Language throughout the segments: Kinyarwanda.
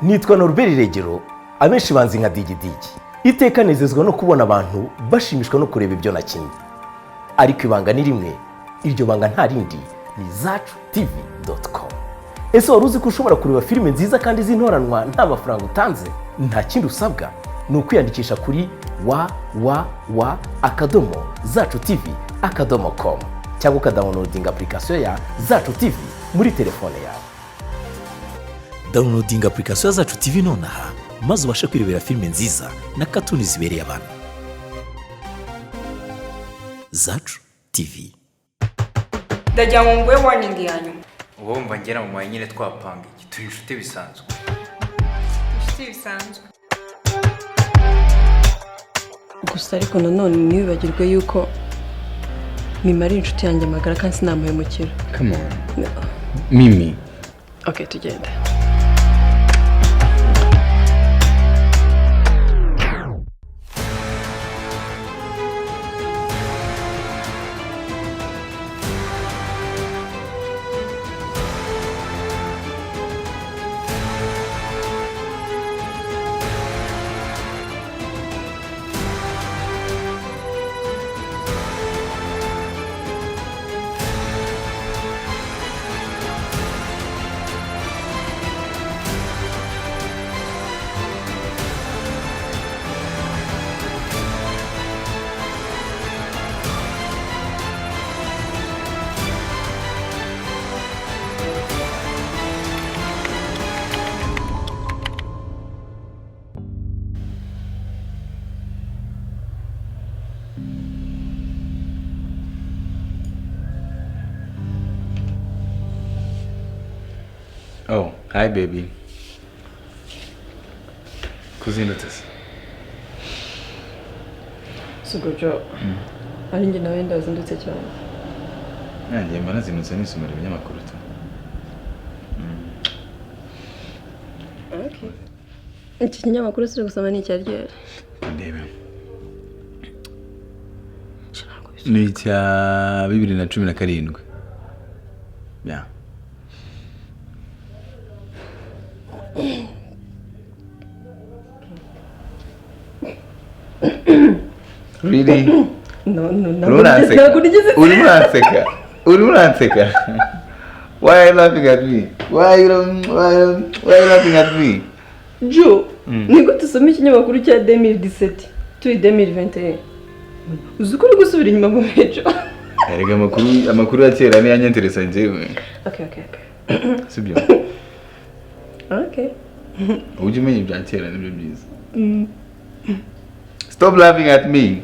Nitwa Norbert Regero, abenshi banzi nka digidigi. Iteka nezezwa no kubona abantu bashimishwa no kureba ibyo nakinnye. Ariko ibanga ni rimwe, iryo banga nta rindi ni zacutv.com. Ese wari uzi ko ushobora kureba filime nziza kandi z'intoranwa nta mafaranga utanze? Nta kindi usabwa, ni ukwiyandikisha kuri www.zacutv.com cyangwa ukadownloadinga application ya Zacu TV muri telefone yawe. Downloading application ya Zacu TV nonaha maze ubashe kwirebera filime nziza na katuni zibereye abantu. Zacu TV. Ndajya mu ngwe warning yanyu. Ubu mva ngera mu nyine twapanga iki turi inshuti bisanzwe. Inshuti bisanzwe. Gusa ariko nanone ntibibagirwe yuko Mimari inshuti yanjye Magara kandi sinamuhemukira. Come on. No. Mimi. Okay, tugende. Oh, hi baby. Kuzindutas. Sugojo. Ari njye nawe ndazindutse cyane. Nanjye mba nazindutse nisomera ibinyamakuru tu. Okay. Iki kinyamakuru siri gusoma ni icyaryo. Ndebe. Ni icya 2017. Yeah. Really? No. Uranseka. Why are you laughing at me? Why are you laughing at me? Jo, niko tusome ikinyamakuru cya 2017 turi 2021. Uzukuri gusubira inyuma mu mejo. Erega amakuru ya kera ni yanyenteresa njyewe. Okay. Sibyo. Okay. Uje umenye ibya kera nibyo byiza. Stop laughing at me.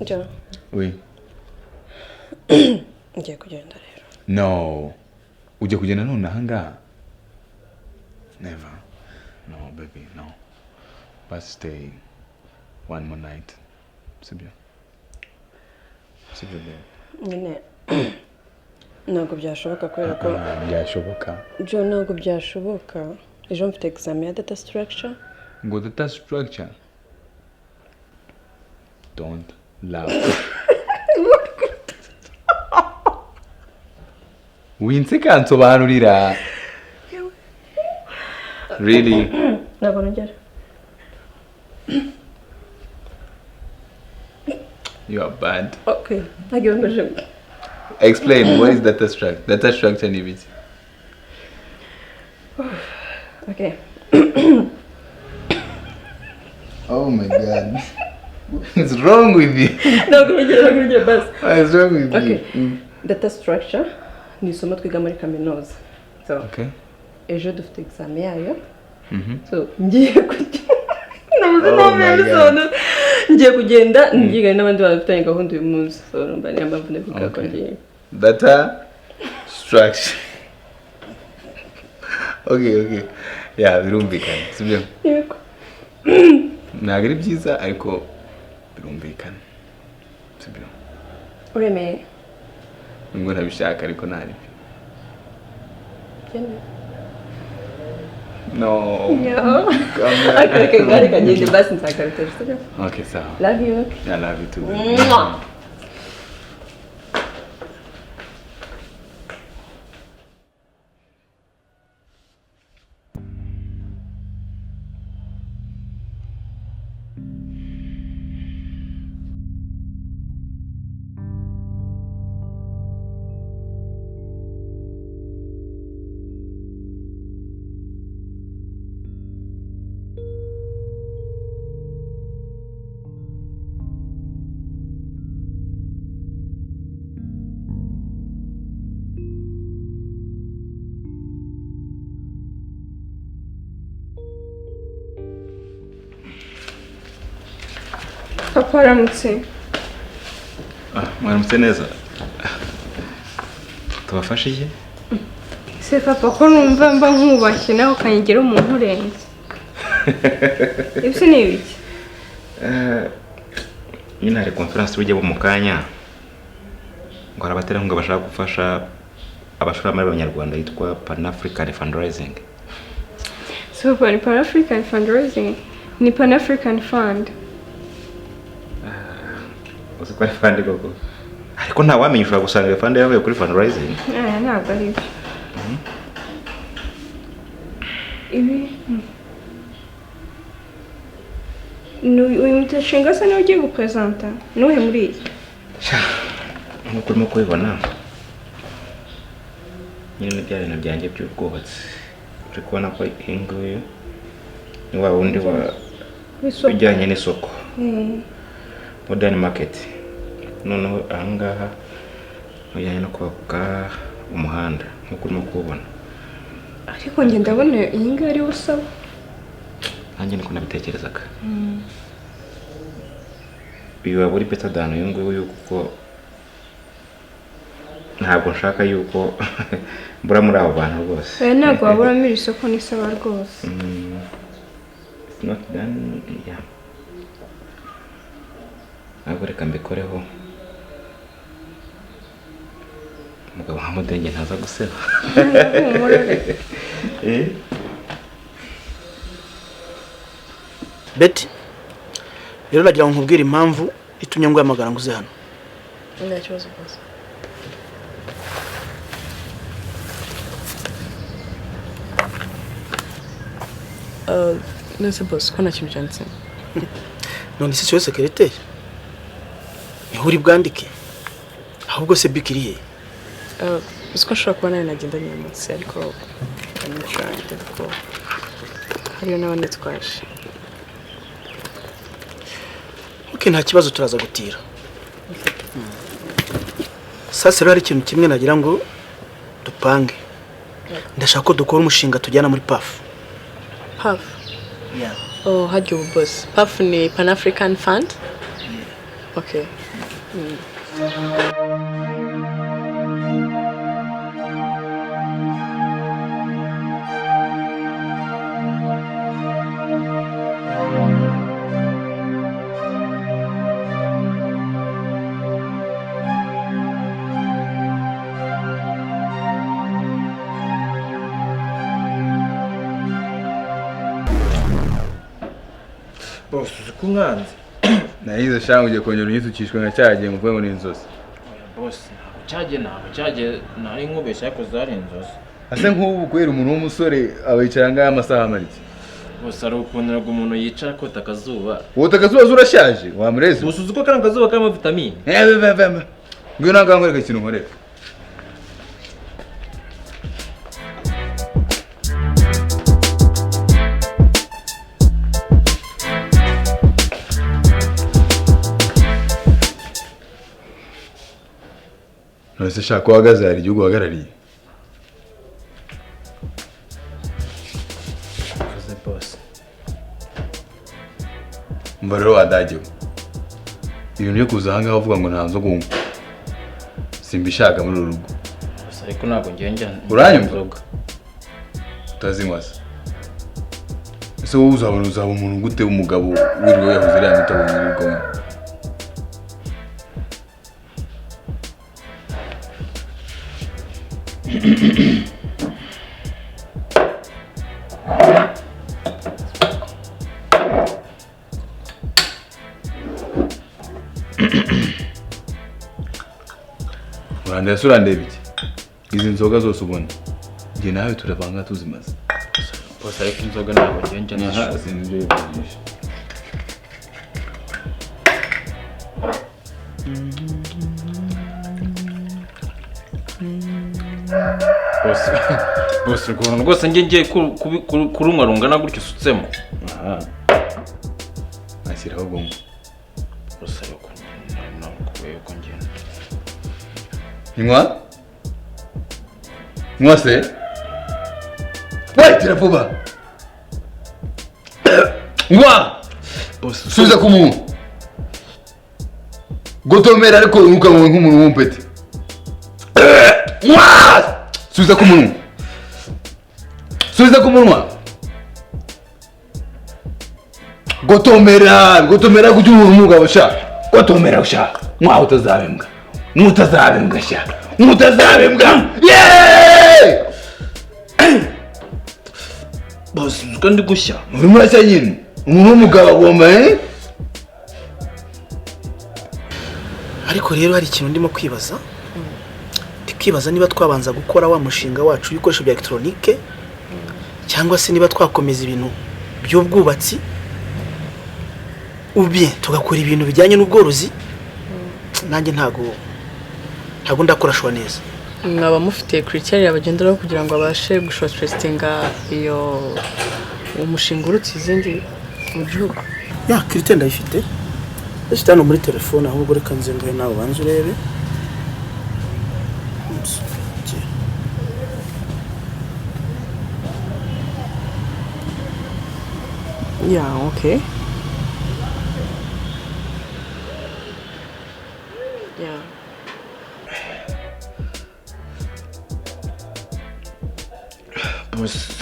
Jo. Oui. Ngiye kugenda rero. No. Uje kugenda none ahanga? Never. No, baby, no. But stay one more night. Sibyo. Nyine ntabwo byashoboka kubera ko byashoboka. Jo ntabwo byashoboka. Ejo mfite examen ya data structure. Ngo data structure. Don't laugh. Winseka nsobanurira. Really? Ntabwo nongera. You are bad. Okay. Ntabwo nongera. Explain, what is data structure? Data structure ni biki? Okay. Oh my god. What's wrong with you? Ntabwo nongera bas. What is wrong with Okay. you? Data structure ni isomo twiga muri kaminuza. So, Okay. ejo dufite examen yayo. So, Ngiye kugenda ngiye n'abandi bafitanye gahunda uyu munsi. So, numva niyo mpamvu ndavuga ko ngiye. data structure. Okay. Yeah, birumvikana. Sibyo? Yego. Ntabwo ari byiza ariko birumvikana. Sibyo? Uremeye. Ngo ntabishaka ariko ntari. No. Okay, kagende basi nzakarutasha. Okay, sawa. Love you. I love you too. Papa aramutse. Mwaramutse neza. Tubafashe iki? Se papa ko numva mba nkubashye nawe ukanyegera umuntu urenze. Ibyo ni ibiki? Nyine hari conference ujye mu kanya. Ngo arabatera ngo bashaka gufasha abashoramari b'Abanyarwanda yitwa Pan African Fundraising. So Pan African Fundraising ni Pan African Fund. Uzi ko ari fund koko. Ariko nta wamenye ushobora gusanga iyo fund yavuye kuri fundraising. Ntabwo ari byo. Ibi uyu mutashinga se niwe ugiye gupresenta nuhe muri iyi nk'uko urimo kubibona nyine bya bintu byanjye by'ubwubatsi uri kubona ko inguyu ni wa wundi bijyanye n'isoko modern market noneho ahangaha mujyanye no kubaka umuhanda nk'uko urimo kubibona ariko njye ndabona iyi ngiyi ariwe usaba nanjye niko nabitekerezaga biba buri better than uyu nguyu kuko ntabwo nshaka yuko mbura muri abo bantu rwose ntabwo waburamo iri soko n'isaba rwose it's not done yeah ntabwo reka mbikoreho umugabo nka mudenge ntaza guseba Betty rero nagira ngo nkubwire impamvu itumye ngo Magara nguze hano. Nta kibazo rwose. Nese boss ko nta kintu cyanditse. None se cyo secretary ihuri bwandike ahubwo se bikiriye. Usko shaka kuba nawe nagendanye umunsi ariko ndashaka ko hariyo n'abandi twaje. Nta kibazo turaza gutira. Sasa rero ikintu kimwe nagira ngo dupange. Ndashaka ko dukora umushinga tujyana muri PAF. PAF? Yeah. Oh, hajyo boss. PAF ni Pan African Fund? Okay. Boss kumwanze. nahize shangu je kongera unyisukishwe nka cyagiye ngo vuye ngo n'inzozi. Boss cyagiye nari nkubeshya ariko zari inzozi. Ase nk'ubu kwera umuntu w'umusore abicara ngaha amasaha amaritse. Boss ari ukundira umuntu yicara kota akazuba. Wowe akazuba urashaje wamureze. Boss uzi ko kana akazuba karimo vitamine. Ngwino nanga nkwereka ikintu nkoreka. Nose shaka wagaze hari igihugu wagarariye. Akoze boss. Mbaro wadagiwe. Ibintu byo kuza hanga bavuga ngo nta nzoga unywa. Simbishaka muri urugo. Boss ariko ntabwo ngiye njya. Uranyumva? Utazinywa se. Ese wowe uzaba umuntu gute umugabo wiriwe yahuze iriya mitabo muri rugo. Urandeba se urandeba iki? Izi nzoga zose ubona njye nawe turabanga tuzimaze. Boss ariko inzoga ntabwo ngiye njya Aha sinzi ibyo bivugisha. Boss ukuntu rwose ngiye kurumwa rungana gutyo usutsemo. Aha. Ashyiraho gombo. Boss ariko nakuye ko ngenda. Inywa? Inywa se? Tira vuba. Inywa! Boss Subiza ku muntu. gotomera ariko ntukamwe nk'umuntu w'umpete subiza ku munwa gotomera kugira umuntu umugabo sha gotomera sha mwaho utazabembwa sha yeee boss kandi gushya urimo urashya nyine umuntu w'umugabo agomba ariko rero hari ikintu ndimo kwibaza niba twabanza gukora wa mushinga wacu w'ibikoresho bya elegitoronike cyangwa se niba twakomeza ibintu by'ubwubatsi tugakora ibintu bijyanye n'ubworozi nanjye ntago ndakorashwa neza. mwaba mufite criteria bagenderaho kugira ngo abashe gushortlistinga iyo umushinga urutse izindi mu gihugu? Criteria ndayifite hano muri telefone, ahubwo reka nze ngo nawe banze urebe. Okay. boss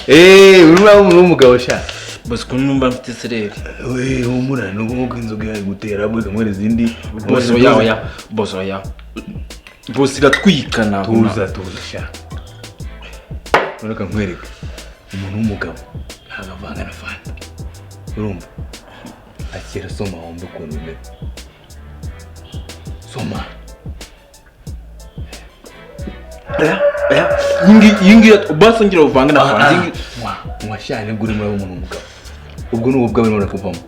urumva umuntu w'umugabo sha boss ko numva mfite sereri humura nuko inzoga yawe gutera muri izindi boss oya boss iratwikana tuza sha ureka nkwereka umuntu w'umugabo ntagavanga na fanta urumva akira soma wumva ukuntu bimeze soma yingi basongira uvanga na fanta mwashane guri muri umuntu w'umugabo ubwo n'ubwo bwawe none kuvamo